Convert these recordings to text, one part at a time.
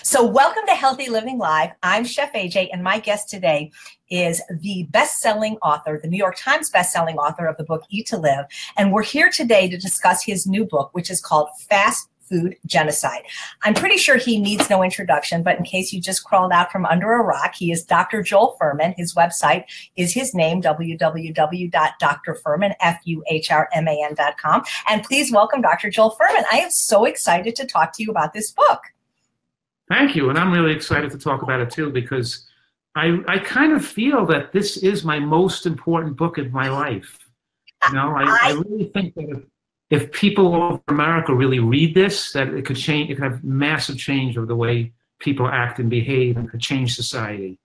So welcome to Healthy Living Live. I'm Chef AJ, and my guest today is the best-selling author, the New York Times best-selling author of the book Eat to Live. And we're here today to discuss his new book, which is called Food Genocide. I'm pretty sure he needs no introduction, but in case you just crawled out from under a rock, he is Dr. Joel Fuhrman. His website is his name, www.drfuhrman, Fuhrman.com. And please welcome Dr. Joel Fuhrman. I am so excited to talk to you about this book. Thank you. And I'm really excited to talk about it too, because I kind of feel that this is my most important book in my life. You know, I really think that if people all over America really read this, that it could change, it could have massive change of the way people act and behave, and could change society.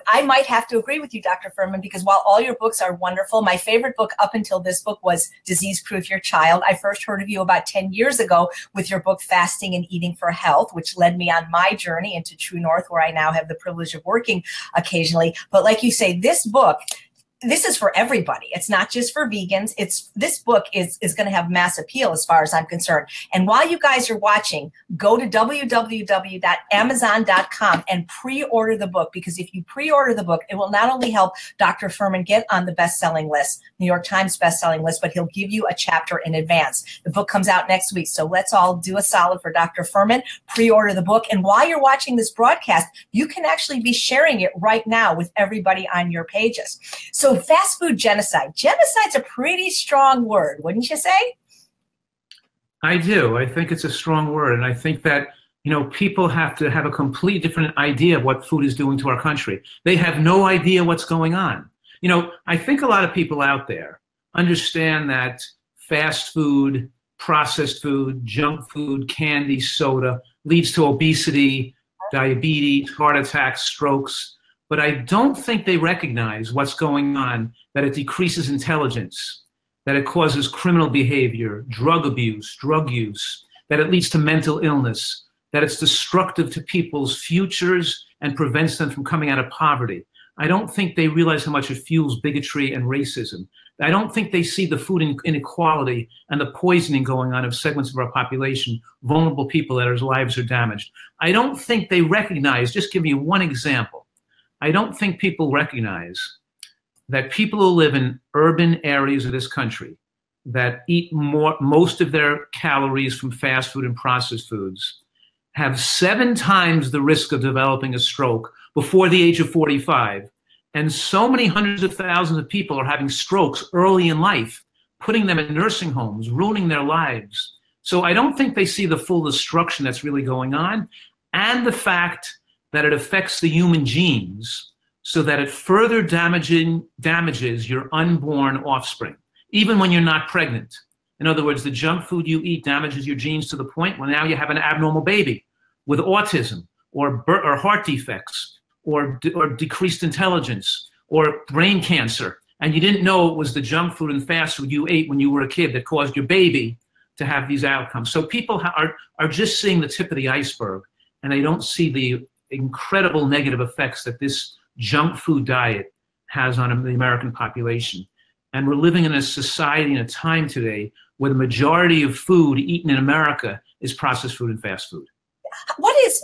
I might have to agree with you, Dr. Fuhrman, because while all your books are wonderful, my favorite book up until this book was Disease Proof Your Child. I first heard of you about 10 years ago with your book, Fasting and Eating for Health, which led me on my journey into True North, where I now have the privilege of working occasionally. But like you say, this book, this is for everybody. It's not just for vegans. This book is going to have mass appeal as far as I'm concerned. And while you guys are watching, go to www.amazon.com and pre-order the book, because if you pre-order the book, it will not only help Dr. Fuhrman get on the best-selling list, New York Times best-selling list, but he'll give you a chapter in advance. The book comes out next week. So let's all do a solid for Dr. Fuhrman, pre-order the book. And while you're watching this broadcast, you can actually be sharing it right now with everybody on your pages. So fast food genocide. Genocide's a pretty strong word, wouldn't you say? I do. I think it's a strong word. And I think that, you know, people have to have a completely different idea of what food is doing to our country. They have no idea what's going on. You know, I think a lot of people out there understand that fast food, processed food, junk food, candy, soda leads to obesity, diabetes, heart attacks, strokes. But I don't think they recognize what's going on, that it decreases intelligence, that it causes criminal behavior, drug abuse, drug use, that it leads to mental illness, that it's destructive to people's futures and prevents them from coming out of poverty. I don't think they realize how much it fuels bigotry and racism. I don't think they see the food inequality and the poisoning going on of segments of our population, vulnerable people that whose lives are damaged. I don't think they recognize, just give you one example, I don't think people recognize that people who live in urban areas of this country that eat most of their calories from fast food and processed foods have 7 times the risk of developing a stroke before the age of 45. And so many hundreds of thousands of people are having strokes early in life, putting them in nursing homes, ruining their lives. So I don't think they see the full destruction that's really going on, and the fact that it affects the human genes so that it further damages your unborn offspring, even when you're not pregnant. In other words, the junk food you eat damages your genes to the point where now you have an abnormal baby with autism or heart defects or decreased intelligence or brain cancer. And you didn't know it was the junk food and fast food you ate when you were a kid that caused your baby to have these outcomes. So people are just seeing the tip of the iceberg, and they don't see the incredible negative effects that this junk food diet has on the American population. And we're living in a society and a time today where the majority of food eaten in America is processed food and fast food.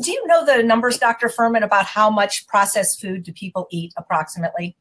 Do you know the numbers, Dr. Fuhrman, about how much processed food do people eat approximately?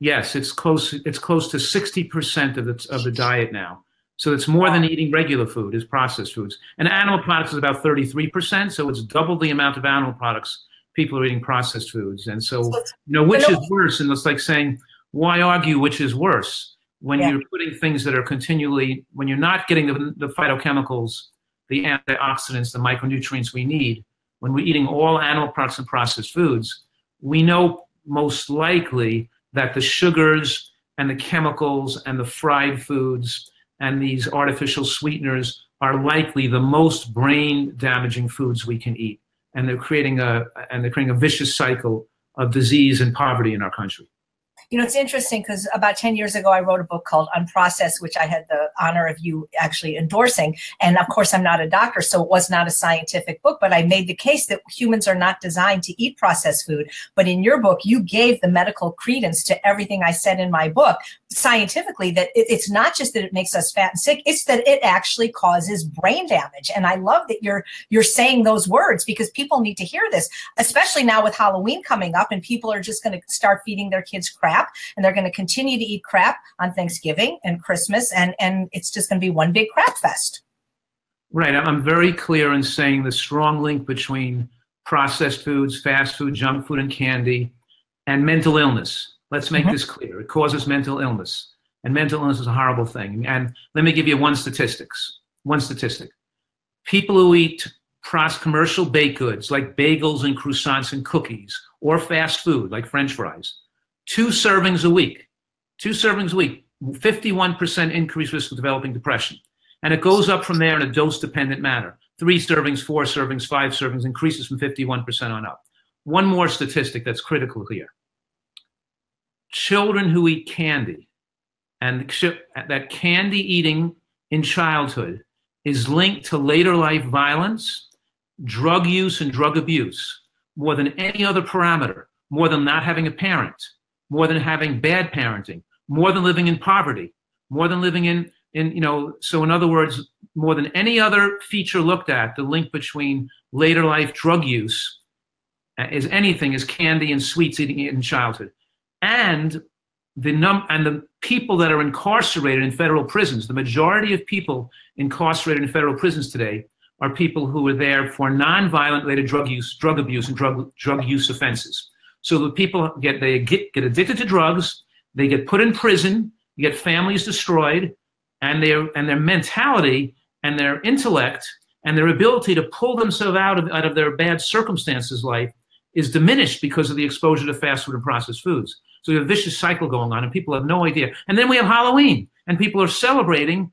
Yes, it's close to 60% of the diet now. So it's more than eating regular food is processed foods. And animal products is about 33%, so it's double the amount of animal products people are eating processed foods. And so, you know, which is worse? And it's like saying, why argue which is worse when you're putting things that are continually, when you're not getting the phytochemicals, the antioxidants, the micronutrients we need, when we're eating all animal products and processed foods, we know most likely that the sugars and the chemicals and the fried foods and these artificial sweeteners are likely the most brain damaging foods we can eat. And they're creating a vicious cycle of disease and poverty in our country. You know, it's interesting because about 10 years ago, I wrote a book called Unprocessed, which I had the honor of you actually endorsing. And of course, I'm not a doctor, so it was not a scientific book, but I made the case that humans are not designed to eat processed food. But in your book, you gave the medical credence to everything I said in my book. scientifically that it's not just that it makes us fat and sick, it's that it actually causes brain damage. And I love that you're saying those words, because people need to hear this, especially now with Halloween coming up, and people are just going to start feeding their kids crap, and they're going to continue to eat crap on Thanksgiving and Christmas, and it's just going to be one big crap fest. Right. I'm very clear in saying the strong link between processed foods, fast food, junk food, and candy, and mental illness. Let's make this clear. It causes mental illness, and mental illness is a horrible thing. And let me give you one statistic. People who eat commercial baked goods like bagels and croissants and cookies, or fast food like French fries, 2 servings a week, 51% increased risk of developing depression. And it goes up from there in a dose-dependent manner. 3 servings, 4 servings, 5 servings, increases from 51% on up. One more statistic that's critical here. Children who eat candy, and that candy eating in childhood is linked to later life violence, drug use, and drug abuse more than any other parameter, more than not having a parent, more than having bad parenting, more than living in poverty, more than living in so in other words, more than any other feature looked at, the link between later life drug use is candy and sweets eating in childhood. And the people that are incarcerated in federal prisons, the majority of people incarcerated in federal prisons today are people who are there for non-violent related drug use, drug abuse, and drug use offenses. So the people get addicted to drugs, they get put in prison, you get families destroyed, and their mentality and their intellect and their ability to pull themselves out of their bad circumstances life is diminished because of the exposure to fast food and processed foods. So we have a vicious cycle going on, and people have no idea. And then we have Halloween, and people are celebrating,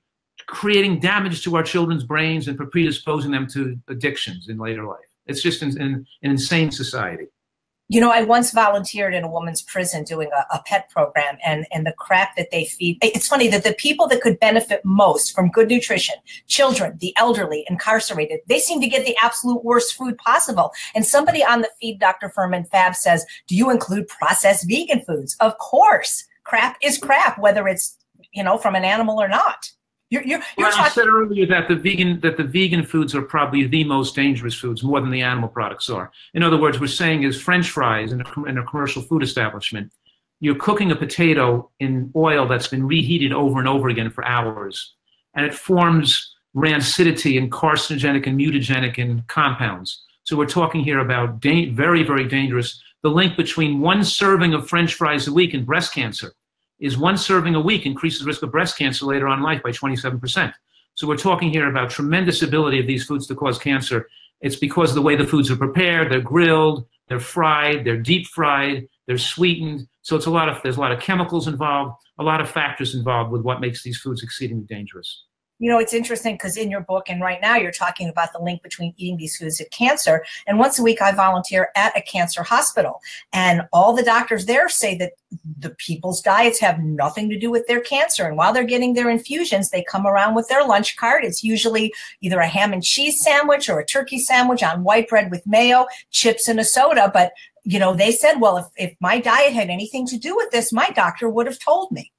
creating damage to our children's brains and predisposing them to addictions in later life. It's just an insane society. You know, I once volunteered in a woman's prison doing a pet program, and the crap that they feed. It's funny that the people that could benefit most from good nutrition, children, the elderly, incarcerated, they seem to get the absolute worst food possible. And somebody on the feed, Dr. Fuhrman Fab, says, do you include processed vegan foods? Of course. Crap is crap, whether it's, from an animal or not. I said earlier that the vegan foods are probably the most dangerous foods, more than the animal products are. In other words, we're saying is French fries in a commercial food establishment, you're cooking a potato in oil that's been reheated over and over again for hours, and it forms rancidity and carcinogenic and mutagenic and compounds. So we're talking here about very, very dangerous. The link between 1 serving of French fries a week and breast cancer is 1 serving a week increases risk of breast cancer later on in life by 27%. So we're talking here about tremendous ability of these foods to cause cancer. It's because of the way the foods are prepared. They're grilled, they're fried, they're deep fried, they're sweetened. So there's a lot of chemicals involved, a lot of factors involved with what makes these foods exceedingly dangerous. It's interesting because in your book and right now you're talking about the link between eating these foods and cancer. And once a week I volunteer at a cancer hospital. And all the doctors there say that the people's diets have nothing to do with their cancer. And while they're getting their infusions, they come around with their lunch card. It's usually either a ham and cheese sandwich or a turkey sandwich on white bread with mayo, chips, and a soda. But, they said, well, if my diet had anything to do with this, my doctor would have told me.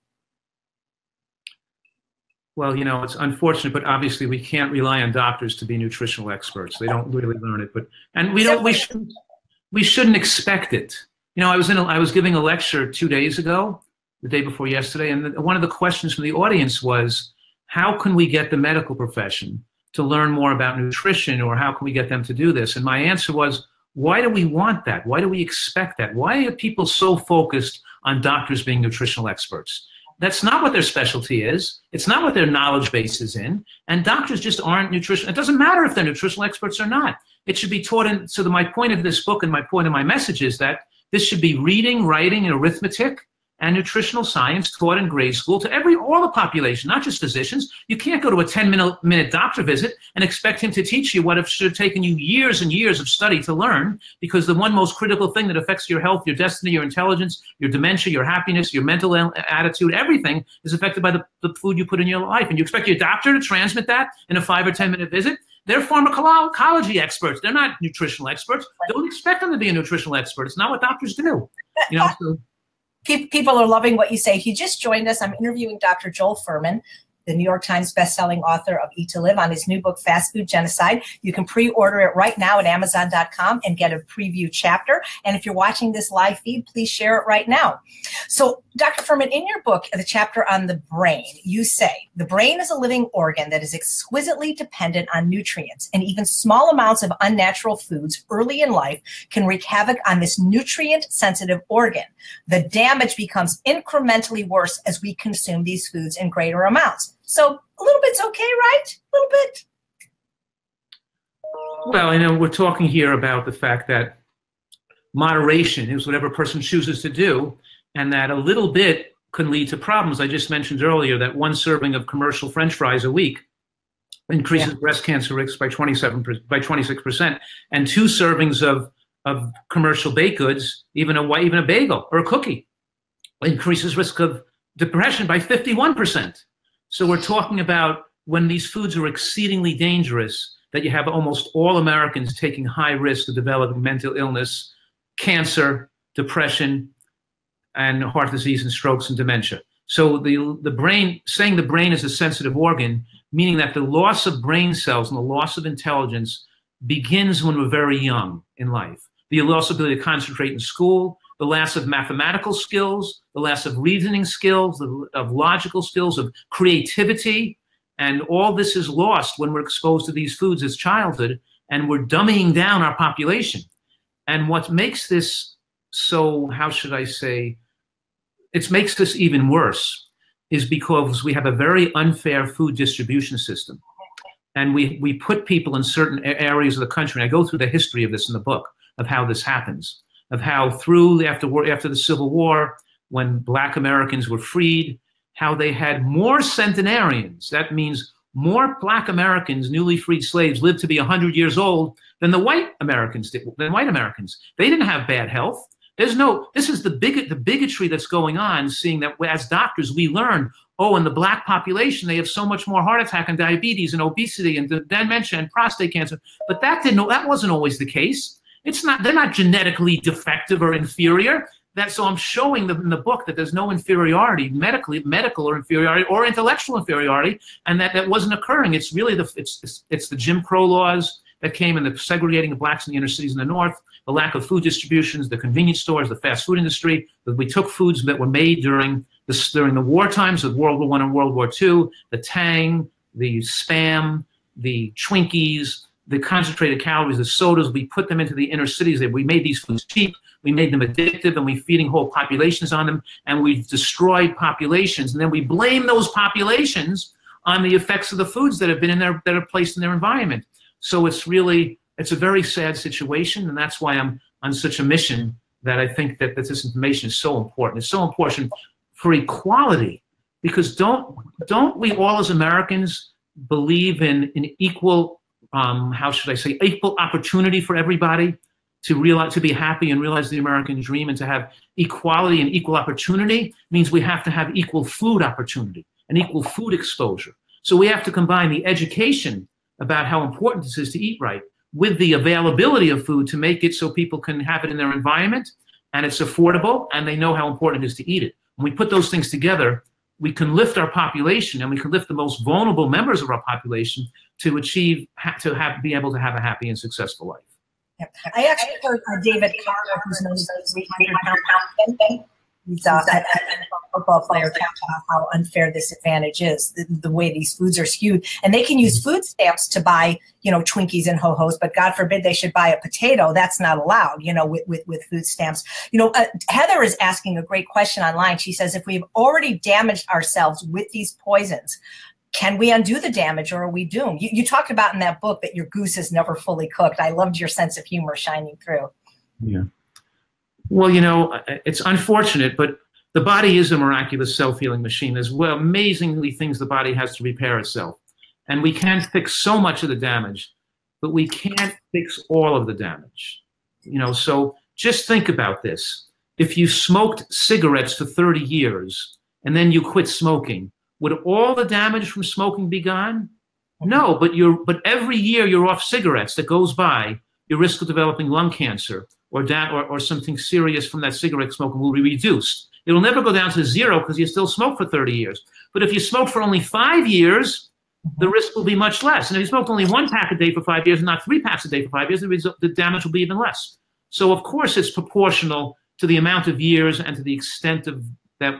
Well, it's unfortunate, but obviously we can't rely on doctors to be nutritional experts. They don't really learn it, and we shouldn't expect it. I was giving a lecture 2 days ago, the day before yesterday, and one of the questions from the audience was, how can we get the medical profession to learn more about nutrition, or how can we get them to do this? And my answer was, why do we want that? Why do we expect that? Why are people so focused on doctors being nutritional experts? That's not what their specialty is. It's not what their knowledge base is in. And doctors just aren't nutritional. It doesn't matter if they're nutritional experts or not. It should be taught in. So my point of this book and my point of my message is that this should be reading, writing, and arithmetic and nutritional science taught in grade school to all the population, not just physicians. You can't go to a 10-minute doctor visit and expect him to teach you what should have taken you years and years of study to learn, because the one most critical thing that affects your health, your destiny, your intelligence, your dementia, your happiness, your mental attitude, everything is affected by the food you put in your life. And you expect your doctor to transmit that in a 5 or 10-minute visit? They're pharmacology experts. They're not nutritional experts. Don't expect them to be a nutritional expert. It's not what doctors do. So People are loving what you say. If you just joined us, I'm interviewing Dr. Joel Fuhrman, the New York Times bestselling author of Eat to Live, on his new book, Fast Food Genocide. You can pre-order it right now at Amazon.com and get a preview chapter. And if you're watching this live feed, please share it right now. So, Dr. Fuhrman, in your book, the chapter on the brain, you say, the brain is a living organ that is exquisitely dependent on nutrients, and even small amounts of unnatural foods early in life can wreak havoc on this nutrient-sensitive organ. The damage becomes incrementally worse as we consume these foods in greater amounts. So a little bit's okay, right? A little bit. Well, I know we're talking here about the fact that moderation is whatever a person chooses to do, and that a little bit can lead to problems. I just mentioned earlier that one serving of commercial French fries a week increases breast cancer risk by 26%, and two servings of commercial baked goods, even a bagel or a cookie, increases risk of depression by 51%. So we're talking about when these foods are exceedingly dangerous, that you have almost all Americans taking high risk of developing mental illness, cancer, depression, and heart disease and strokes and dementia. So the brain, saying the brain is a sensitive organ, meaning that the loss of brain cells and the loss of intelligence begins when we're very young in life. The loss of ability to concentrate in school, the loss of mathematical skills, the loss of reasoning skills, of logical skills, of creativity, and all this is lost when we're exposed to these foods as childhood, and we're dumbing down our population. And what makes this so, how should I say, it makes this even worse is because we have a very unfair food distribution system. And we put people in certain areas of the country, and I go through the history of this in the book, of how this happens, of how after the Civil War, when Black Americans were freed, how they had more centenarians. That means more Black Americans, newly freed slaves, lived to be 100 years old than the white Americans did. They didn't have bad health. This is the bigotry that's going on, seeing that as doctors we learn, oh, in the Black population, they have so much more heart attack and diabetes and obesity and dementia and prostate cancer. But that wasn't always the case. They're not genetically defective or inferior. So I'm showing them in the book that there's no inferiority, medical or inferiority or intellectual inferiority, and that wasn't occurring. It's really it's the Jim Crow laws that came in, the segregating of blacks in the inner cities in the North, the lack of food distributions, the convenience stores, the fast food industry, that we took foods that were made during the war times of World War I and World War II, the Tang, the Spam, the Twinkies, the concentrated calories, the sodas, we put them into the inner cities. We made these foods cheap, we made them addictive, and we're feeding whole populations on them, and we've destroyed populations. And then we blame those populations on the effects of the foods that have been in there, that are placed in their environment. So it's a very sad situation, and that's why I'm on such a mission, that I think that this information is so important. It's so important for equality, because don't we all as Americans believe in equal, how should I say, equal opportunity for everybody to be happy and realize the American dream, and to have equality and equal opportunity means we have to have equal food opportunity and equal food exposure. So we have to combine the education about how important this is to eat right with the availability of food to make it so people can have it in their environment and it's affordable and they know how important it is to eat it. When we put those things together, we can lift our population, and we can lift the most vulnerable members of our population to be able to have a happy and successful life. Yep. I actually heard David Carter, who's known as the 300-pound. He's a football player, talked about how unfair this advantage is, the way these foods are skewed. And they can use food stamps to buy, Twinkies and Ho-Hos, but God forbid they should buy a potato. That's not allowed, with food stamps. Heather is asking a great question online. She says, if we've already damaged ourselves with these poisons, can we undo the damage, or are we doomed? You talked about in that book that your goose is never fully cooked. I loved your sense of humor shining through. Yeah. Well, it's unfortunate, but the body is a miraculous self-healing machine. There's amazingly things the body has to repair itself. And we can fix so much of the damage, but we can't fix all of the damage. So just think about this. If you smoked cigarettes for 30 years and then you quit smoking, would all the damage from smoking be gone? No, but every year you're off cigarettes that goes by, your risk of developing lung cancer or something serious from that cigarette smoking will be reduced. It'll never go down to zero because you still smoke for 30 years. But if you smoke for only 5 years, the risk will be much less. And if you smoked only 1 pack a day for 5 years and not 3 packs a day for 5 years, the damage will be even less. So of course it's proportional to the amount of years and to the extent of that,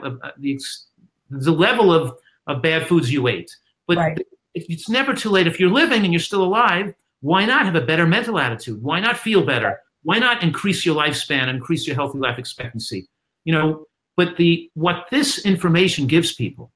the level of bad foods you ate. But it's never too late. If you're living and you're still alive, why not have a better mental attitude? Why not feel better? Why not increase your lifespan, increase your healthy life expectancy? You know, but what this information gives people,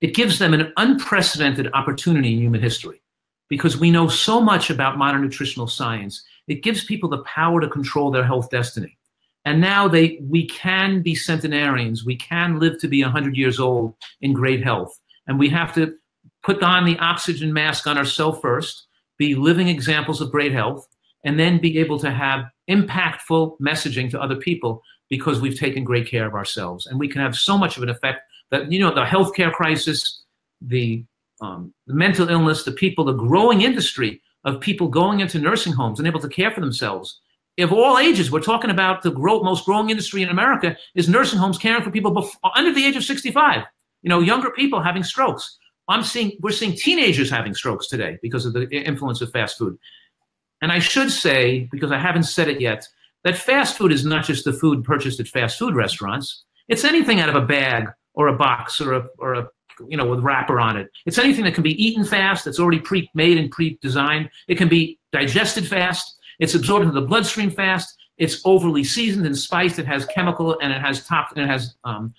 it gives them an unprecedented opportunity in human history because we know so much about modern nutritional science. It gives people the power to control their health destiny. And now we can be centenarians. We can live to be 100 years old in great health. And we have to put on the oxygen mask on ourselves first, be living examples of great health, and then be able to have impactful messaging to other people because we've taken great care of ourselves. And we can have so much of an effect that, you know, the healthcare crisis, the mental illness, the growing industry of people going into nursing homes and able to care for themselves. Of all ages, we're talking about the most growing industry in America is nursing homes caring for people under the age of 65. You know, younger people having strokes. We're seeing teenagers having strokes today because of the influence of fast food. And I should say, because I haven't said it yet, that fast food is not just the food purchased at fast food restaurants. It's anything out of a bag or a box or a you know, with wrapper on it. It's anything that can be eaten fast, that's already pre-made and pre-designed. It can be digested fast. It's absorbed into the bloodstream fast. It's overly seasoned and spiced. It has chemical and it has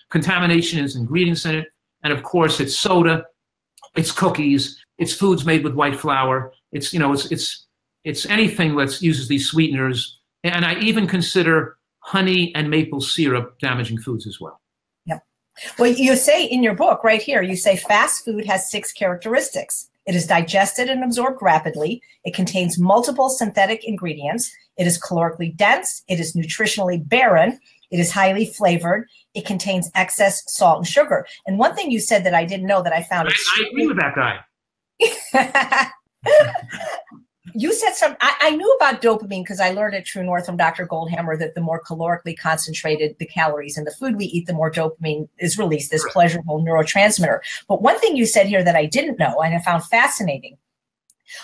contamination in its ingredients in it. And of course, it's soda, it's cookies, it's foods made with white flour. It's, you know, it's anything that uses these sweeteners. And I even consider honey and maple syrup damaging foods as well. Yep. Well, you say in your book right here, you say fast food has 6 characteristics. It is digested and absorbed rapidly. It contains multiple synthetic ingredients. It is calorically dense. It is nutritionally barren. It is highly flavored. It contains excess salt and sugar. And one thing you said that I didn't know that I found I agree with that guy. You said I knew about dopamine because I learned at True North from Dr. Goldhammer that the more calorically concentrated the calories in the food we eat, the more dopamine is released, this pleasurable neurotransmitter. But one thing you said here that I didn't know and I found fascinating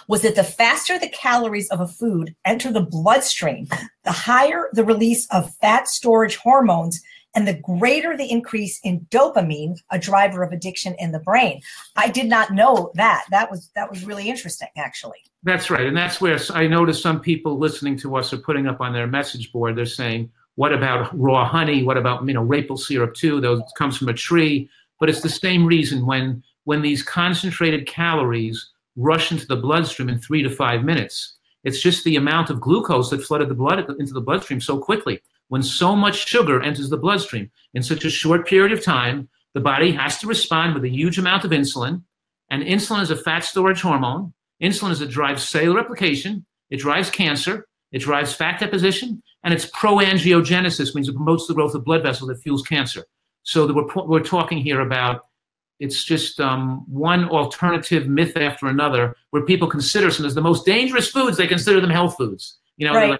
was that the faster the calories of a food enter the bloodstream, the higher the release of fat storage hormones and the greater the increase in dopamine, a driver of addiction in the brain. I did not know that. That was really interesting, actually. That's right. And that's where I noticed some people listening to us are putting up on their message board, they're saying, what about raw honey? What about, you know, maple syrup too? Those comes from a tree. But it's the same reason when these concentrated calories rush into the bloodstream in 3 to 5 minutes. It's just the amount of glucose that flooded the blood into the bloodstream so quickly. When so much sugar enters the bloodstream in such a short period of time, the body has to respond with a huge amount of insulin. And insulin is a fat storage hormone. Insulin is it drives cellular replication, it drives cancer, it drives fat deposition, and it's proangiogenesis, means it promotes the growth of blood vessels that fuels cancer. So we're talking here about, it's just one alternative myth after another where people consider some as the most dangerous foods, they consider them health foods. You know, right.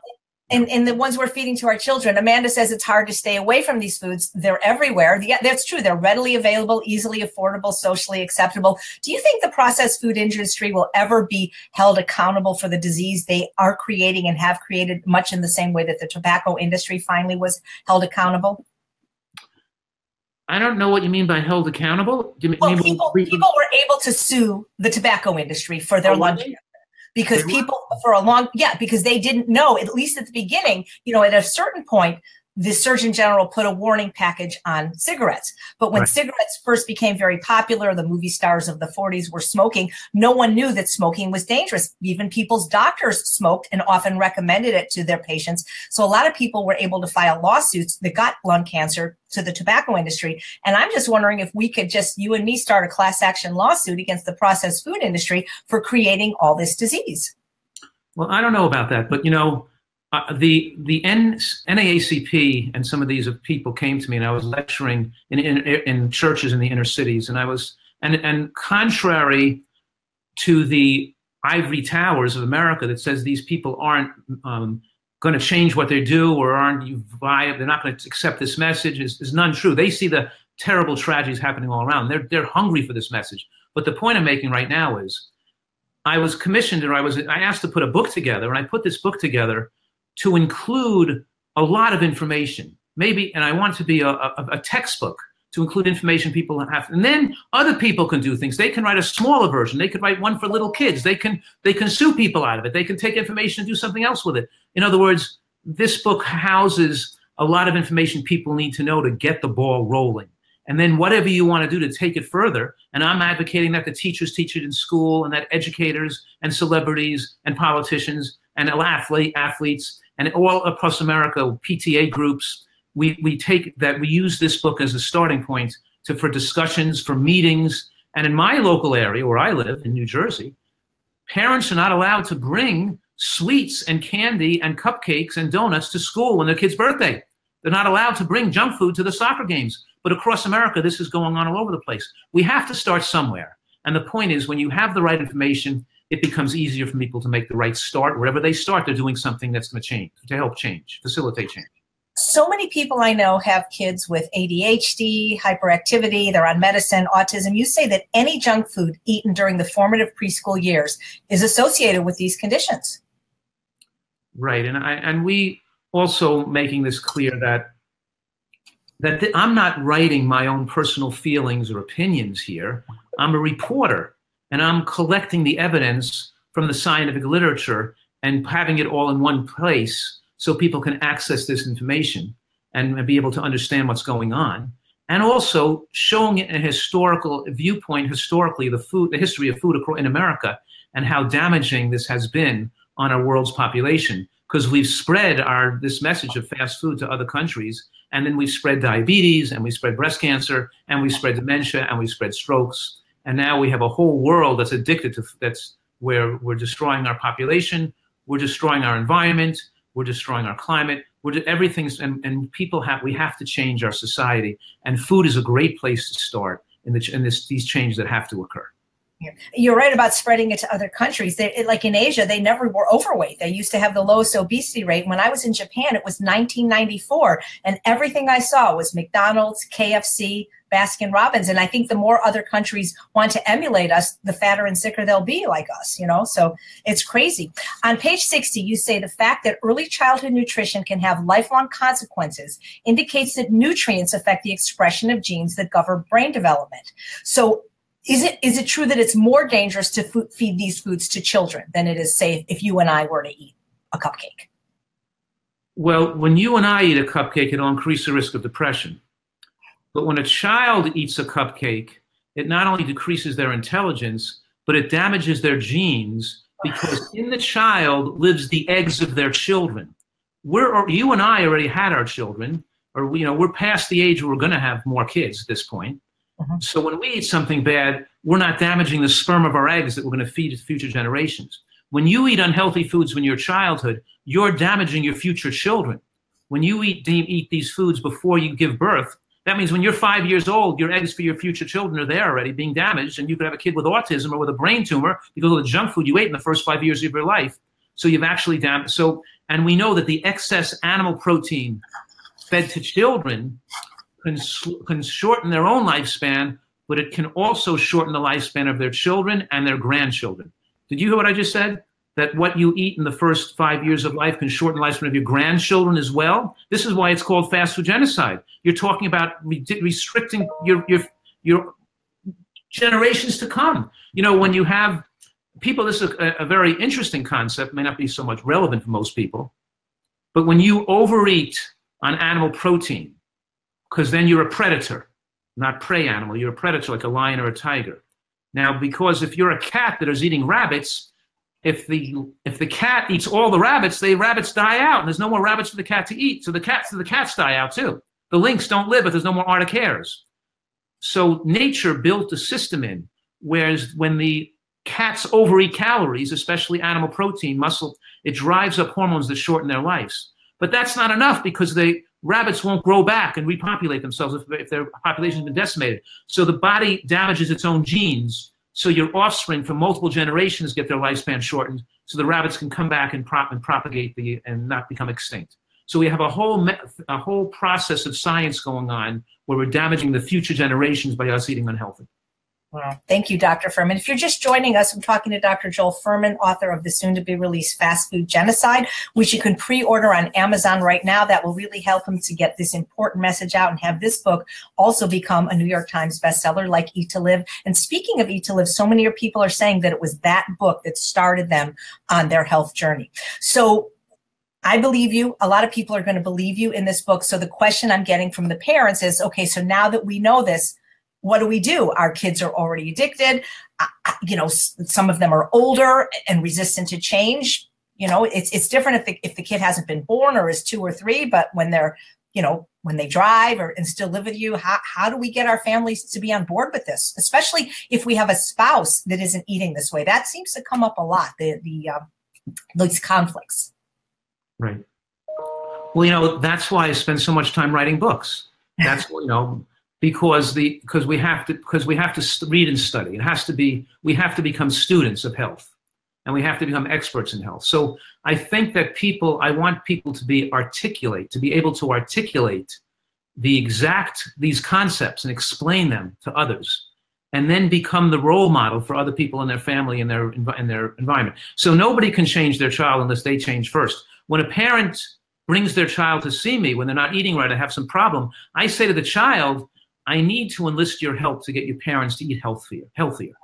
And the ones we're feeding to our children, Amanda says it's hard to stay away from these foods. They're everywhere. Yeah, that's true. They're readily available, easily affordable, socially acceptable. Do you think the processed food industry will ever be held accountable for the disease they are creating and have created, much in the same way that the tobacco industry finally was held accountable? I don't know what you mean by held accountable. Well, people were able to sue the tobacco industry for their longevity. Because people because they didn't know, at least at the beginning, you know, at a certain point, the Surgeon General put a warning package on cigarettes. But when cigarettes first became very popular, the movie stars of the 40s were smoking, no one knew that smoking was dangerous. Even people's doctors smoked and often recommended it to their patients. So a lot of people were able to file lawsuits that got lung cancer to the tobacco industry. And I'm just wondering if we could just, you and me, start a class action lawsuit against the processed food industry for creating all this disease. Well, I don't know about that, but you know, the NAACP and some of these people came to me, and I was lecturing in churches in the inner cities, and I was and contrary to the ivory towers of America that says these people aren't going to change what they do or they're not going to accept this message is none true. They see the terrible tragedies happening all around. They're hungry for this message. But the point I'm making right now is I was commissioned, or I asked to put a book together, and I put this book together to include a lot of information. And I want it to be a textbook to include information people have. And then other people can do things. They can write a smaller version. They could write one for little kids. They can sue people out of it. They can take information and do something else with it. In other words, this book houses a lot of information people need to know to get the ball rolling. And then whatever you want to do to take it further, and I'm advocating that the teachers teach it in school, and that educators and celebrities and politicians and athletes and all across America, PTA groups, we use this book as a starting point for discussions, for meetings. And in my local area where I live in New Jersey, parents are not allowed to bring sweets and candy and cupcakes and donuts to school on their kid's birthday. They're not allowed to bring junk food to the soccer games. But across America, this is going on all over the place. We have to start somewhere. And the point is, when you have the right information, it becomes easier for people to make the right start. Wherever they start, they're doing something that's going to change, to help change, facilitate change. So many people I know have kids with ADHD, hyperactivity, they're on medicine, autism. You say that any junk food eaten during the formative preschool years is associated with these conditions. Right, and we also making this clear that I'm not writing my own personal feelings or opinions here. I'm a reporter, and I'm collecting the evidence from the scientific literature and having it all in one place so people can access this information and be able to understand what's going on. And also showing it in a historical viewpoint, historically, the history of food in America and how damaging this has been on our world's population, because we've spread this message of fast food to other countries. And then we spread diabetes, and we spread breast cancer, and we spread dementia, and we spread strokes. And now we have a whole world that's addicted to, that's where we're destroying our population, we're destroying our environment, we're destroying our climate, everything's, and we have to change our society. And food is a great place to start in these changes that have to occur. You're right about spreading it to other countries. Like in Asia, they never were overweight. They used to have the lowest obesity rate. When I was in Japan, it was 1994, and everything I saw was McDonald's, KFC, Baskin Robbins. And I think the more other countries want to emulate us, the fatter and sicker they'll be like us, so it's crazy. On page 60, you say the fact that early childhood nutrition can have lifelong consequences indicates that nutrients affect the expression of genes that govern brain development. So is it true that it's more dangerous to feed these foods to children than it is, say, if you and I were to eat a cupcake? Well, when you and I eat a cupcake, it'll increase the risk of depression. But when a child eats a cupcake, it not only decreases their intelligence, but it damages their genes, because in the child lives the eggs of their children. You and I already had our children, or we're past the age where we're going to have more kids at this point. So when we eat something bad, we're not damaging the sperm of our eggs that we're going to feed to future generations. When you eat unhealthy foods when you're childhood, you're damaging your future children. When you eat these foods before you give birth, that means when you're 5 years old, your eggs for your future children are there already being damaged, and you could have a kid with autism or with a brain tumor because of the junk food you ate in the first 5 years of your life. So you've actually damaged. And we know that the excess animal protein fed to children can shorten their own lifespan, but it can also shorten the lifespan of their children and their grandchildren. Did you hear what I just said? That what you eat in the first 5 years of life can shorten the lifespan of your grandchildren as well? This is why it's called fast food genocide. You're talking about restricting your generations to come. When you have people, this is a very interesting concept, may not be so much relevant for most people, but when you overeat on animal protein, because then you're a predator, not prey animal. You're a predator like a lion or a tiger. Now, because if you're a cat that is eating rabbits, if the cat eats all the rabbits die out, and there's no more rabbits for the cat to eat. So the cats die out too. The lynx don't live if there's no more Arctic hares. So nature built a system in, whereas when the cats overeat calories, especially animal protein, muscle, it drives up hormones that shorten their lives. But that's not enough, because rabbits won't grow back and repopulate themselves if their population has been decimated. So the body damages its own genes. so your offspring from multiple generations get their lifespan shortened, so the rabbits can come back and propagate and not become extinct. So we have a whole process of science going on where we're damaging the future generations by us eating unhealthy. Wow. Thank you, Dr. Fuhrman. If you're just joining us, I'm talking to Dr. Joel Fuhrman, author of the soon-to-be-released Fast Food Genocide, which you can pre-order on Amazon right now. That will really help him to get this important message out and have this book also become a New York Times bestseller like Eat to Live. And speaking of Eat to Live, so many people are saying that it was that book that started them on their health journey. So I believe you. A lot of people are going to believe you in this book. So the question I'm getting from the parents is, okay, so now that we know this, what do we do? Our kids are already addicted. You know, some of them are older and resistant to change. You know, it's different if the kid hasn't been born or is 2 or 3, but when they're, you know, when they drive and still live with you, how do we get our families to be on board with this? Especially if we have a spouse that isn't eating this way. That seems to come up a lot, those conflicts. Right. Well, you know, that's why I spend so much time writing books. That's, you know, because we have to read and study. We have to become students of health, and we have to become experts in health. So I think that I want people to be able to articulate these concepts and explain them to others, and then become the role model for other people in their family and their environment. So nobody can change their child unless they change first. When a parent brings their child to see me when they're not eating right or have some problem, I say to the child, I need to enlist your help to get your parents to eat healthier,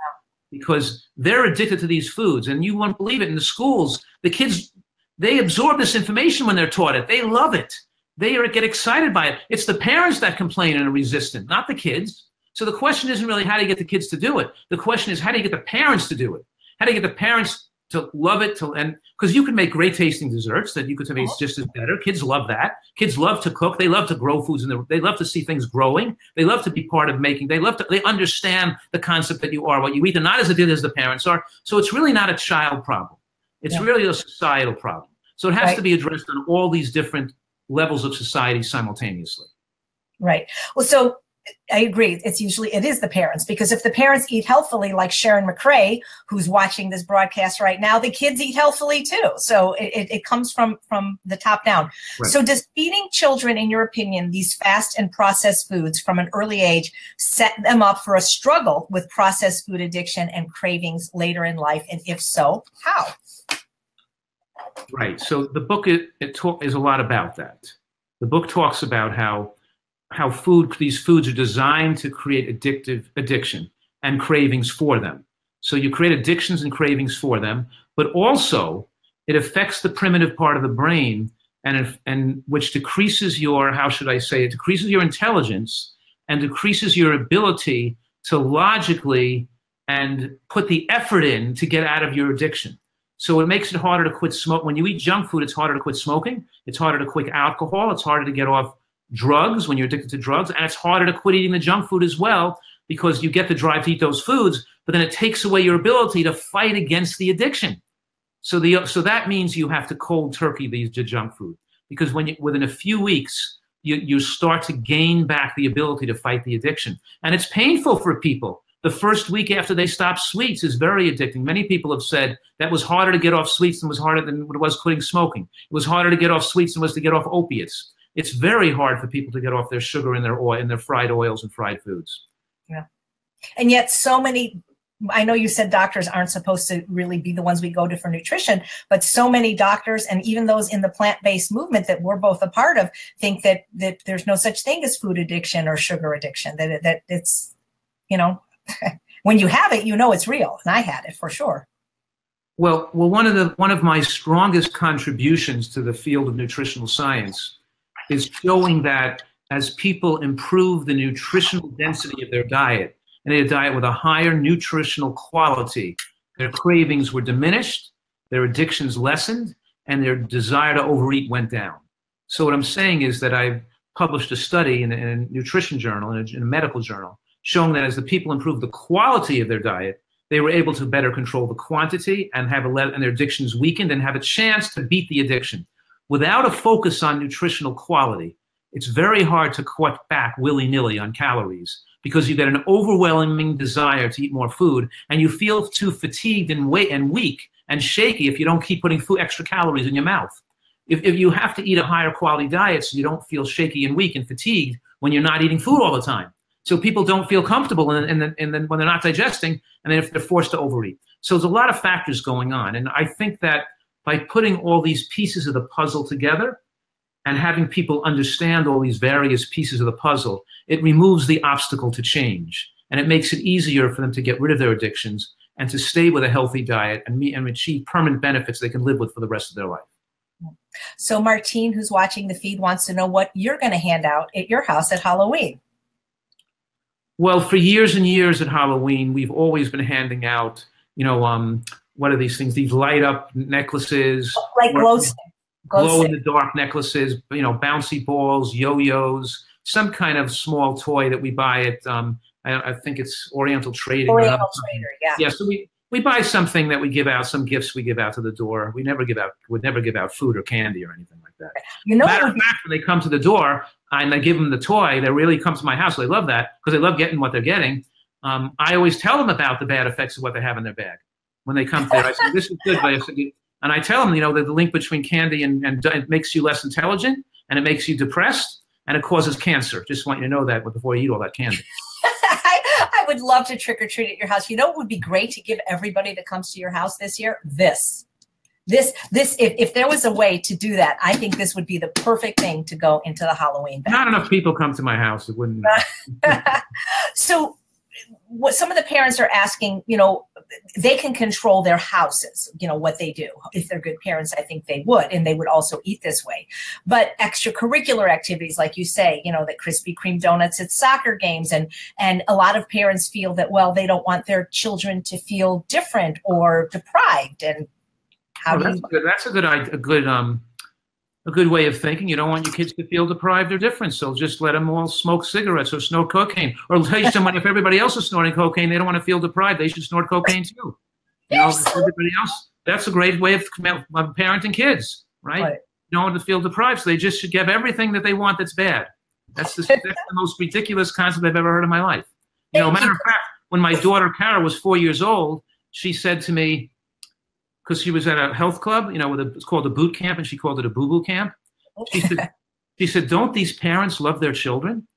because they're addicted to these foods. And you won't believe it, in the schools, the kids, they absorb this information when they're taught it. They love it. They get excited by it. It's the parents that complain and are resistant, not the kids. So the question isn't really how do you get the kids to do it. The question is how do you get the parents to do it? How do you get the parents to love it, and because you can make great tasting desserts that you could taste just as better. Kids love that. Kids love to cook. They love to grow foods, and they love to see things growing. They love to be part of making. They understand the concept that you are what you eat, and not as it is the parents are. So it's really not a child problem. It's really a societal problem. So it has to be addressed on all these different levels of society simultaneously. Right. Well, so I agree. It is the parents, because if the parents eat healthfully, like Sharon McRae, who's watching this broadcast right now, the kids eat healthfully too. So it comes from the top down. Right. So does feeding children, in your opinion, these fast and processed foods from an early age set them up for a struggle with processed food addiction and cravings later in life? And if so, how? Right. So the book is a lot about that. The book talks about how these foods are designed to create addiction and cravings for them. So you create addictions and cravings for them, but also it affects the primitive part of the brain, and which decreases your, decreases your intelligence and decreases your ability to logically and put the effort in to get out of your addiction. So it makes it harder to quit smoke. When you eat junk food, it's harder to quit smoking. It's harder to quit alcohol. It's harder to get off drugs when you're addicted to drugs, and it's harder to quit eating the junk food as well, because you get the drive to eat those foods, but then it takes away your ability to fight against the addiction. So that means you have to cold turkey the junk food, because within a few weeks you start to gain back the ability to fight the addiction, and it's painful for people. The first week after they stop sweets is very addicting. Many people have said that was harder to get off sweets than it was quitting smoking. It was harder to get off sweets than it was to get off opiates. It's very hard for people to get off their sugar and their oil and their fried oils and fried foods. Yeah. And yet so many, I know you said doctors aren't supposed to really be the ones we go to for nutrition, but so many doctors, and even those in the plant-based movement that we're both a part of, think that there's no such thing as food addiction or sugar addiction, that it's, you know, when you have it, you know it's real. And I had it for sure. Well, one of my strongest contributions to the field of nutritional science is showing that as people improve the nutritional density of their diet, and a diet with a higher nutritional quality, their cravings were diminished, their addictions lessened, and their desire to overeat went down. So what I'm saying is that I've published a study in a nutrition journal, in a medical journal, showing that as the people improved the quality of their diet, they were able to better control the quantity and and their addictions weakened and have a chance to beat the addiction. Without a focus on nutritional quality, it's very hard to cut back willy-nilly on calories because you get an overwhelming desire to eat more food, and you feel too fatigued and weak and shaky if you don't keep putting extra calories in your mouth. If you have to eat a higher quality diet so you don't feel shaky and weak and fatigued when you're not eating food all the time. So people don't feel comfortable and then when they're not digesting, and then if they're forced to overeat. So there's a lot of factors going on. And I think that by putting all these pieces of the puzzle together and having people understand all these various pieces of the puzzle, it removes the obstacle to change. And it makes it easier for them to get rid of their addictions and to stay with a healthy diet and achieve permanent benefits they can live with for the rest of their life. So Martine, who's watching the feed, wants to know what you're going to hand out at your house at Halloween. Well, for years and years at Halloween, we've always been handing out, what are these things? These light up necklaces. Like glow in the dark necklaces, bouncy balls, yo-yos, some kind of small toy that we buy at, I think it's Oriental Trading. Oriental Trader, yeah. Yeah, so we buy something that we give out, some gifts we give out to the door. Would never give out food or candy or anything like that. Matter of fact, when they come to the door and I give them the toy, they really come to my house. So they love that because they love getting what they're getting. I always tell them about the bad effects of what they have in their bag. When they come there, I say, this is good, but and I tell them, that the link between candy and it makes you less intelligent, and it makes you depressed, and it causes cancer. Just want you to know that before you eat all that candy. I would love to trick or treat at your house. You know what would be great to give everybody that comes to your house this year? This, if there was a way to do that, I think this would be the perfect thing to go into the Halloween bag. Not enough people come to my house. It wouldn't. So what some of the parents are asking, they can control their houses, what they do. If they're good parents, I think they would, and they would also eat this way. But extracurricular activities, like you say, the Krispy Kreme donuts at soccer games, and a lot of parents feel that, well, they don't want their children to feel different or deprived. And that's a good way of thinking. You don't want your kids to feel deprived or different, so just let them all smoke cigarettes or snort cocaine. Or tell someone if everybody else is snorting cocaine, they don't want to feel deprived. They should snort cocaine too. Everybody else. That's a great way of parenting kids, right? You don't want to feel deprived, so they just should give everything that they want that's bad. That's the most ridiculous concept I've ever heard in my life. Matter of fact, when my daughter Kara was 4 years old, she said to me, because she was at a health club, it's called a boot camp, and she called it a boo-boo camp. She said, don't these parents love their children?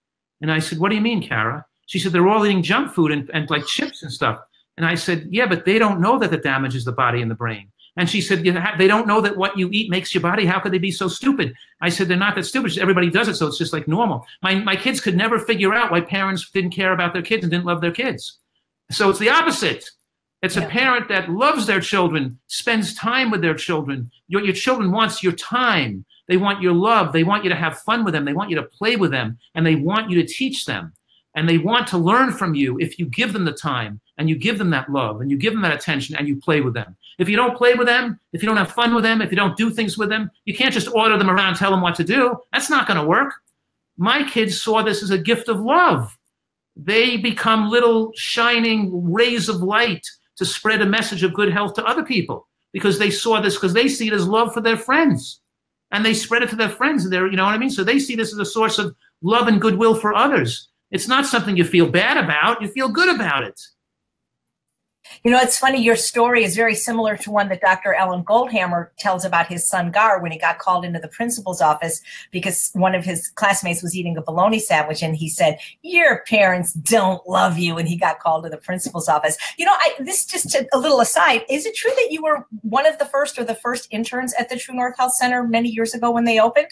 And I said, what do you mean, Kara? She said, they're all eating junk food and like chips and stuff. And I said, yeah, but they don't know that it damages the body and the brain. And she said, they don't know that what you eat makes your body. How could they be so stupid? I said, they're not that stupid. Everybody does it, so it's just like normal. My kids could never figure out why parents didn't care about their kids and didn't love their kids. So it's the opposite. It's a parent that loves their children, spends time with their children. Your children wants your time. They want your love. They want you to have fun with them. They want you to play with them. And they want you to teach them. And they want to learn from you if you give them the time and you give them that love and you give them that attention and you play with them. If you don't play with them, if you don't have fun with them, if you don't do things with them, you can't just order them around and tell them what to do. That's not going to work. My kids saw this as a gift of love. They become little shining rays of light to spread a message of good health to other people because they saw this, because they see it as love for their friends. And they spread it to their friends. You know what I mean? So they see this as a source of love and goodwill for others. It's not something you feel bad about. You feel good about it. It's funny, your story is very similar to one that Dr. Ellen Goldhammer tells about his son Gar when he got called into the principal's office because one of his classmates was eating a bologna sandwich, and he said, your parents don't love you, and he got called to the principal's office. This just a little aside, is it true that you were one of the first or the first interns at the True North Health Center many years ago when they opened?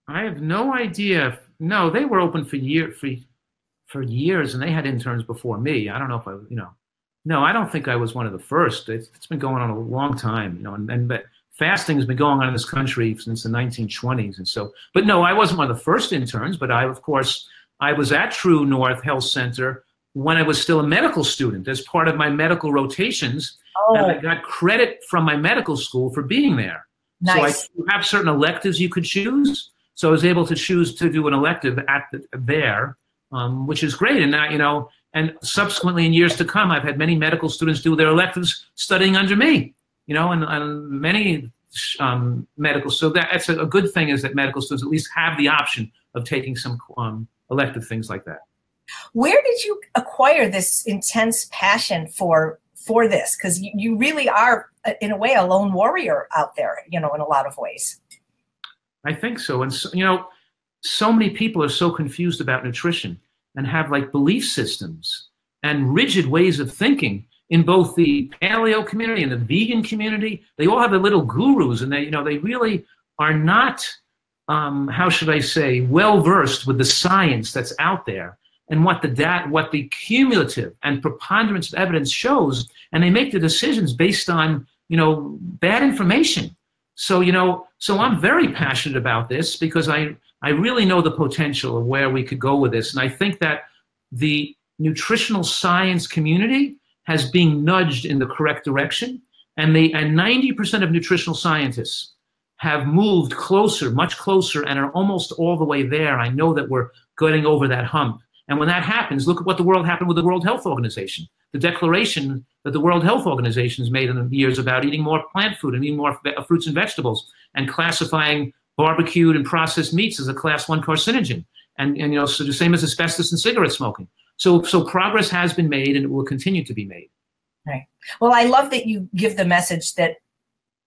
I have no idea. No, they were open for years, and they had interns before me. I don't know if no, I don't think I was one of the first. It's been going on a long time, and fasting has been going on in this country since the 1920s. And so, but no, I wasn't one of the first interns, but I was at True North Health Center when I was still a medical student as part of my medical rotations. And I got credit from my medical school for being there. Nice. So I have certain electives you could choose. So I was able to choose to do an elective there. Which is great. And now, and subsequently in years to come, I've had many medical students do their electives studying under me, and many medical. So that's a good thing, is that medical students at least have the option of taking some elective things like that. Where did you acquire this intense passion for this? Because you really are, in a way, a lone warrior out there, in a lot of ways. I think so. And, so many people are so confused about nutrition and have like belief systems and rigid ways of thinking in both the paleo community and the vegan community. They all have their little gurus, and they really are not, how should I say, well-versed with the science that's out there and what the cumulative and preponderance of evidence shows, and they make the decisions based on, bad information. So, so I'm very passionate about this because I really know the potential of where we could go with this. And I think that the nutritional science community has been nudged in the correct direction. And 90% of nutritional scientists have moved closer, much closer, and are almost all the way there. I know that we're getting over that hump. And when that happens, look at what happened with the World Health Organization. The declaration that the World Health Organization has made in the years about eating more plant food and eating more fruits and vegetables, and classifying barbecued and processed meats as a class 1 carcinogen, and so the same as asbestos and cigarette smoking. So progress has been made, and it will continue to be made. Right. Well, I love that you give the message that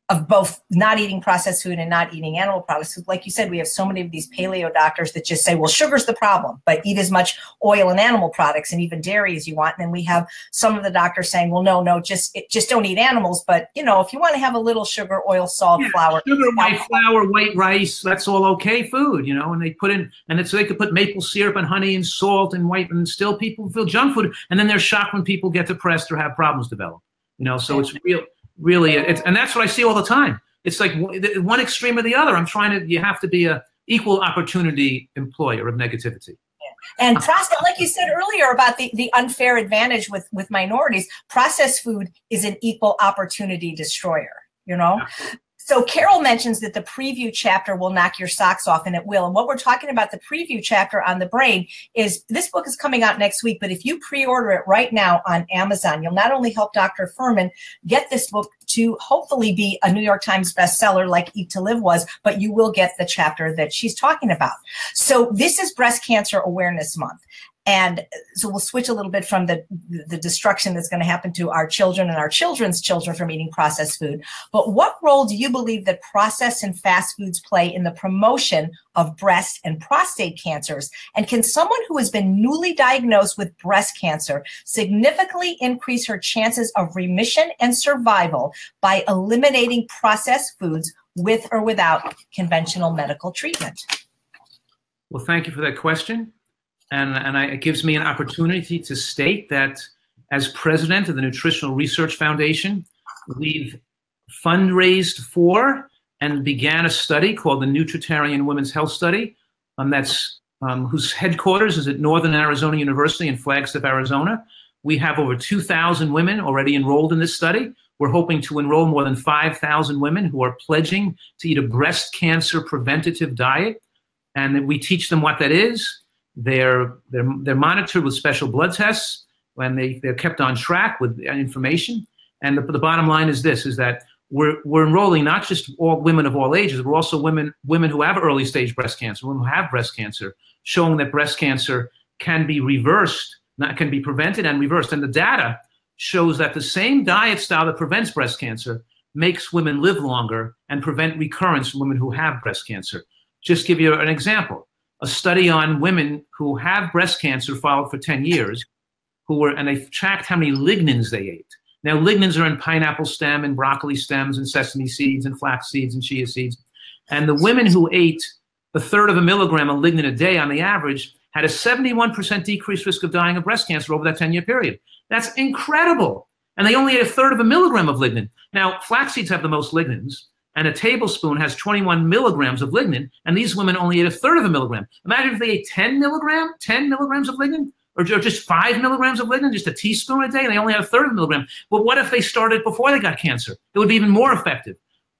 of both not eating processed food and not eating animal products. Like you said, we have so many of these paleo doctors that just say, well, sugar's the problem, but eat as much oil and animal products and even dairy as you want. And then we have some of the doctors saying, well, no, just don't eat animals. But, if you want to have a little sugar, oil, salt, flour. Sugar, white flour, white rice, that's all okay food, and they put in, and so they could put maple syrup and honey and salt and white, and still people feel junk food. And then they're shocked when people get depressed or have problems develop, so it's really, and that's what I see all the time. It's like one extreme or the other. You have to be a equal opportunity employer of negativity. Yeah. And like you said earlier about the unfair advantage with minorities, processed food is an equal opportunity destroyer, Yeah. So Carol mentions that the preview chapter will knock your socks off, and it will. And what we're talking about, the preview chapter on the brain, is this book is coming out next week, but if you pre-order it right now on Amazon, you'll not only help Dr. Fuhrman get this book to hopefully be a New York Times bestseller like Eat to Live was, but you will get the chapter that she's talking about. So this is Breast Cancer Awareness Month. And so we'll switch a little bit from the destruction that's going to happen to our children and our children's children from eating processed food. But what role do you believe that processed and fast foods play in the promotion of breast and prostate cancers? And can someone who has been newly diagnosed with breast cancer significantly increase her chances of remission and survival by eliminating processed foods with or without conventional medical treatment? Well, thank you for that question. And it gives me an opportunity to state that as president of the Nutritional Research Foundation, we've fundraised for and began a study called the Nutritarian Women's Health Study, whose headquarters is at Northern Arizona University in Flagstaff, Arizona. We have over 2,000 women already enrolled in this study. We're hoping to enroll more than 5,000 women who are pledging to eat a breast cancer preventative diet. And we teach them what that is. They're monitored with special blood tests, and they're kept on track with information. And the bottom line is this, is that we're enrolling not just all women of all ages, we're also women who have early stage breast cancer, women who have breast cancer, showing that breast cancer can be reversed, can be prevented and reversed. And the data shows that the same diet style that prevents breast cancer makes women live longer and prevent recurrence in women who have breast cancer. Just give you an example. A study on women who have breast cancer followed for 10 years, and they tracked how many lignans they ate. Now, lignans are in pineapple stem and broccoli stems and sesame seeds and flax seeds and chia seeds. And the women who ate 1/3 of a milligram of lignan a day on the average had a 71% decreased risk of dying of breast cancer over that 10-year period. That's incredible. And they only ate 1/3 of a milligram of lignan. Now, flax seeds have the most lignans, and a tablespoon has 21 milligrams of lignan, and these women only ate 1/3 of a milligram. Imagine if they ate 10 milligrams of lignan, or just 5 milligrams of lignan, just a teaspoon a day, and they only had 1/3 of a milligram. Well, what if they started before they got cancer? It would be even more effective.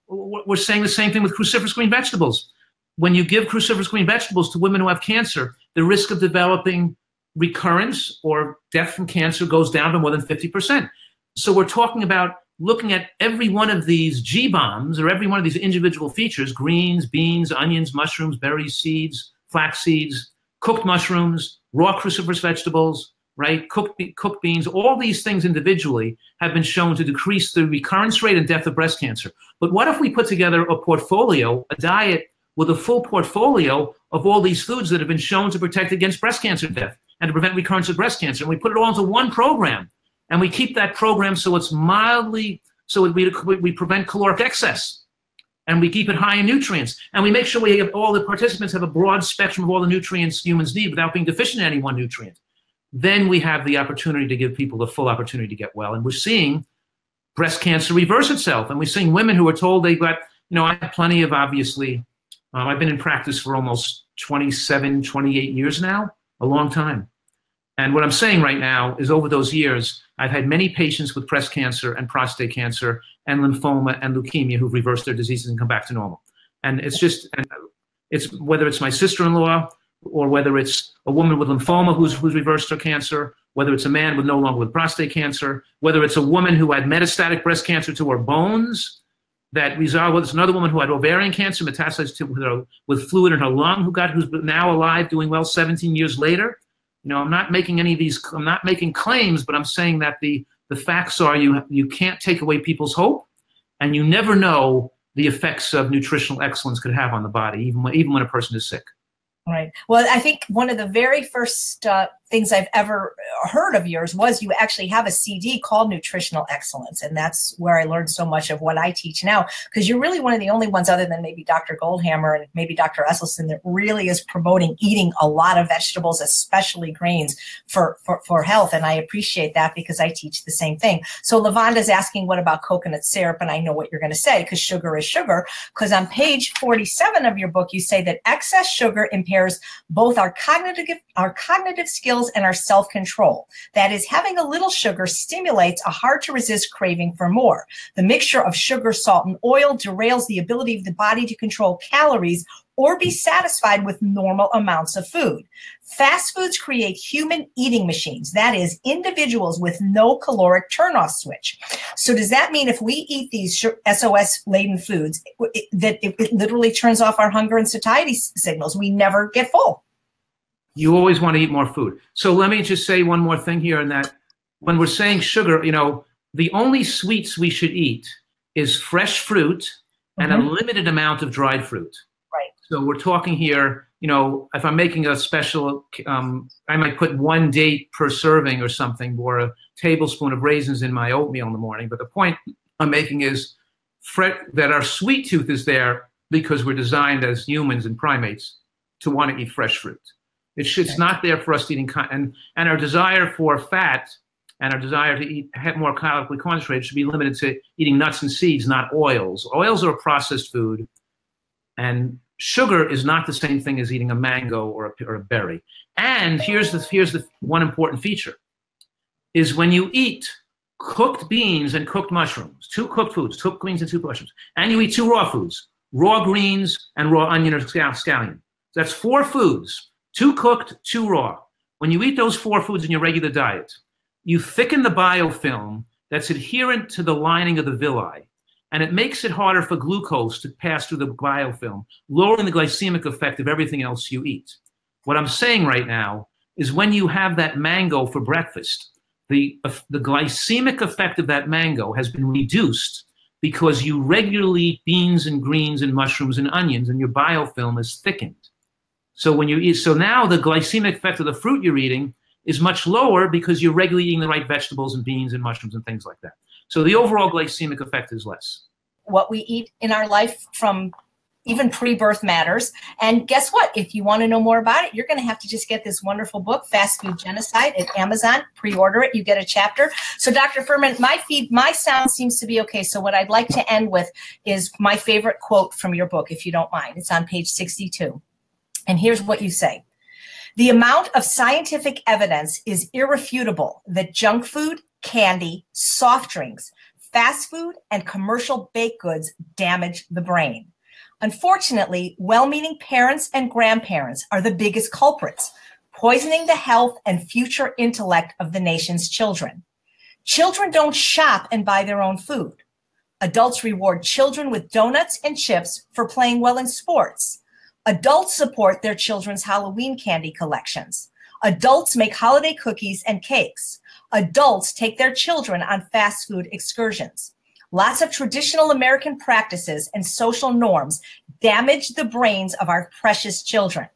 We're saying the same thing with cruciferous green vegetables. When you give cruciferous green vegetables to women who have cancer, the risk of developing recurrence or death from cancer goes down to more than 50%. So we're talking about looking at every one of these G-bombs or every one of these individual features, greens, beans, onions, mushrooms, berries, seeds, flax seeds, cooked mushrooms, raw cruciferous vegetables, right? Cooked beans, all these things individually have been shown to decrease the recurrence rate and death of breast cancer. But what if we put together a portfolio, a diet with a full portfolio of all these foods that have been shown to protect against breast cancer death and to prevent recurrence of breast cancer, and we put it all into one program, and we keep that program so it's mildly, so we prevent caloric excess, and we keep it high in nutrients, and we make sure we have all the participants have a broad spectrum of all the nutrients humans need without being deficient in any one nutrient. Then we have the opportunity to give people the full opportunity to get well. And we're seeing breast cancer reverse itself. And we're seeing women who are told they got, I have plenty of, obviously, I've been in practice for almost 27, 28 years now, a long time. And what I'm saying right now is over those years, I've had many patients with breast cancer and prostate cancer and lymphoma and leukemia who've reversed their diseases and come back to normal. And it's just, it's whether it's my sister-in-law or whether it's a woman with lymphoma who's reversed her cancer, whether it's a man with no longer with prostate cancer, whether it's a woman who had metastatic breast cancer to her bones that resolved, whether it's another woman who had ovarian cancer metastasized to with fluid in her lung who's now alive, doing well 17 years later. I'm not making any of these, I'm not making claims, but I'm saying that the facts are you can't take away people's hope, and you never know the effects of nutritional excellence could have on the body, even when a person is sick. Right. Well, I think one of the very first things I've ever heard of yours was you actually have a CD called Nutritional Excellence. And that's where I learned so much of what I teach now, because you're really one of the only ones other than maybe Dr. Goldhammer and maybe Dr. Esselstyn that really is promoting eating a lot of vegetables, especially grains for health. And I appreciate that because I teach the same thing. So Lavanda's asking, what about coconut syrup? And I know what you're going to say, because sugar is sugar. Because on page 47 of your book, you say that excess sugar impairs both our cognitive skills and our self-control. That is, having a little sugar stimulates a hard-to-resist craving for more. The mixture of sugar, salt, and oil derails the ability of the body to control calories or be satisfied with normal amounts of food. Fast foods create human eating machines, that is, individuals with no caloric turnoff switch. So does that mean if we eat these SOS-laden foods, that it literally turns off our hunger and satiety signals? We never get full. You always want to eat more food. So let me just say one more thing here, in that when we're saying sugar, the only sweets we should eat is fresh fruit and a limited amount of dried fruit. Right. So we're talking here, if I'm making a special, I might put 1 date per serving or something, or a tablespoon of raisins in my oatmeal in the morning. But the point I'm making is that our sweet tooth is there because we're designed as humans and primates to want to eat fresh fruit. It's not there for us to eating, and our desire for fat and our desire to eat more calorically concentrated should be limited to eating nuts and seeds, not oils. Oils are a processed food, and sugar is not the same thing as eating a mango or a berry. And here's the one important feature, is when you eat cooked beans and cooked mushrooms, 2 cooked foods, cooked beans and 2 mushrooms, and you eat 2 raw foods, raw greens and raw onion or scallion. That's 4 foods. 2 cooked, 2 raw. When you eat those 4 foods in your regular diet, you thicken the biofilm that's adherent to the lining of the villi, and it makes it harder for glucose to pass through the biofilm, lowering the glycemic effect of everything else you eat. What I'm saying right now is when you have that mango for breakfast, the glycemic effect of that mango has been reduced because you regularly eat beans and greens and mushrooms and onions, and your biofilm is thickened. So when you eat, so now the glycemic effect of the fruit you're eating is much lower because you're regularly eating the right vegetables and beans and mushrooms and things like that. So the overall glycemic effect is less. What we eat in our life from even pre-birth matters. And guess what? If you want to know more about it, you're going to have to just get this wonderful book, Fast Food Genocide, at Amazon. Pre-order it. You get a chapter. So Dr. Fuhrman, my sound seems to be okay. So what I'd like to end with is my favorite quote from your book, if you don't mind. It's on page 62. And here's what you say. The amount of scientific evidence is irrefutable that junk food, candy, soft drinks, fast food, and commercial baked goods damage the brain. Unfortunately, well-meaning parents and grandparents are the biggest culprits, poisoning the health and future intellect of the nation's children. Children don't shop and buy their own food. Adults reward children with donuts and chips for playing well in sports. Adults support their children's Halloween candy collections. Adults make holiday cookies and cakes. Adults take their children on fast food excursions. Lots of traditional American practices and social norms damage the brains of our precious children.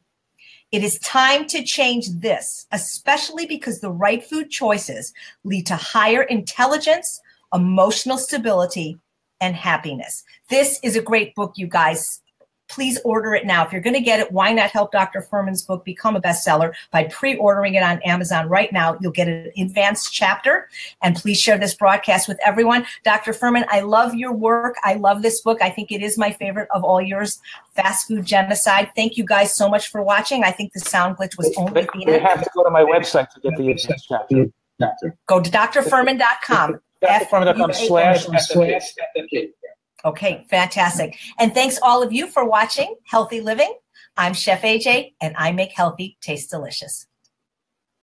It is time to change this, especially because the right food choices lead to higher intelligence, emotional stability, and happiness. This is a great book, you guys. Please order it now. If you're going to get it, why not help Dr. Fuhrman's book become a bestseller by pre-ordering it on Amazon right now? You'll get an advanced chapter, and please share this broadcast with everyone. Dr. Fuhrman, I love your work. I love this book. I think it is my favorite of all yours, Fast Food Genocide. Thank you guys so much for watching. I think the sound glitch was only the end. You have to go to my website to get the advanced chapter. Go to drfuhrman.com. drfuhrman.com/FFK. Okay, fantastic. And thanks all of you for watching Healthy Living. I'm Chef AJ, and I make healthy taste delicious.